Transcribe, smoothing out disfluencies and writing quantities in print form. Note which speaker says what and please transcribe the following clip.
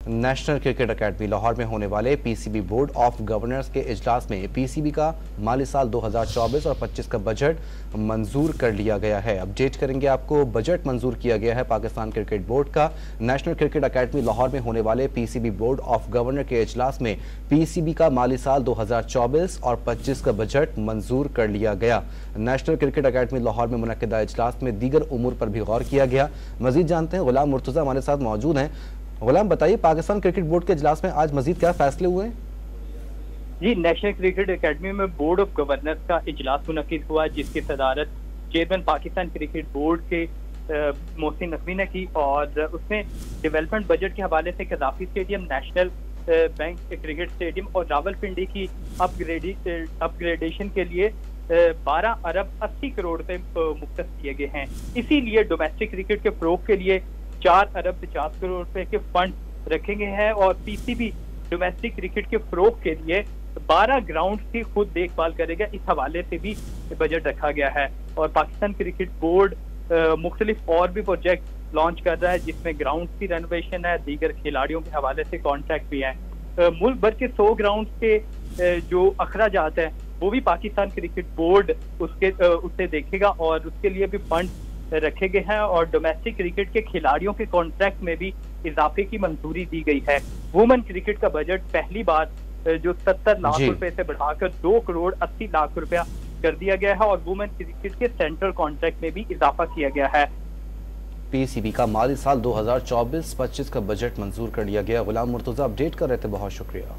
Speaker 1: National cricket academy Lahore में होने वाले पीसीबी बोर्ड ऑफ गवर्नर्स के इजलास में पीसीबी का माली साल 2024 और 25 का बजट मंजूर कर लिया गया है। अपडेट करेंगे आपको। बजट मंजूर किया गया है पाकिस्तान क्रिकेट बोर्ड का। नेशनल क्रिकेट एकेडमी लाहौर में होने वाले पीसीबी बोर्ड ऑफ गवर्नर के इजलास में पीसीबी का माली साल 2024 और 25 का बजट मंजूर कर लिया गया। नेशनल क्रिकेट एकेडमी लाहौर में मुनक्किदा इजलास में दीगर उमूर पर भी गौर किया गया। मजीद जानते हैं, गुलाम मुर्तजा हमारे साथ मौजूद हैं। गुलाम, बताइए, पाकिस्तान क्रिकेट बोर्ड के इजलास में आज मजीद क्या फैसले हुए?
Speaker 2: जी, नेशनल क्रिकेट एकेडमी में बोर्ड ऑफ गवर्नर्स का इजलास मुनक्किद हुआ, जिसकी सदारत चेयरमैन पाकिस्तान क्रिकेट बोर्ड के मोहसिन नकवी ने की और उसमें डेवलपमेंट बजट के हवाले से कदाफी stadium, national bank cricket stadium और रावलपिंडी की अपग्रेडेशन के लिए 12 अरब 80 करोड़ रुपए मुख्तस किए गए हैं। इसीलिए डोमेस्टिक क्रिकेट के फ़रोग के लिए 4 अरब 50 करोड़ रुपए के फंड रखे गए हैं और पीसीबी डोमेस्टिक क्रिकेट के फ़रोग के लिए 12 ग्राउंड की खुद देखभाल करेगा। इस हवाले से भी बजट रखा गया है और पाकिस्तान क्रिकेट बोर्ड मुख्तलिफ और भी प्रोजेक्ट लॉन्च कर रहा है, जिसमें ग्राउंड की रेनोवेशन है, दीगर खिलाड़ियों के हवाले से कॉन्ट्रैक्ट भी है। मुल्क भर के 100 ग्राउंड के जो अखराजात हैं वो भी पाकिस्तान क्रिकेट बोर्ड उससे देखेगा और उसके लिए भी फंड रखे गए हैं और डोमेस्टिक क्रिकेट के खिलाड़ियों के कॉन्ट्रैक्ट में भी इजाफे की मंजूरी दी गई है। वुमेन क्रिकेट का बजट पहली बार जो 70 लाख रुपए से बढ़ाकर 2 करोड़ 80 लाख रुपया कर दिया गया है और वुमेन क्रिकेट के सेंट्रल कॉन्ट्रैक्ट में भी इजाफा किया गया है।
Speaker 1: पीसीबी का माली साल 2024-25 का बजट मंजूर कर लिया गया। गुलाम मुर्तजा अपडेट कर रहे थे, बहुत शुक्रिया।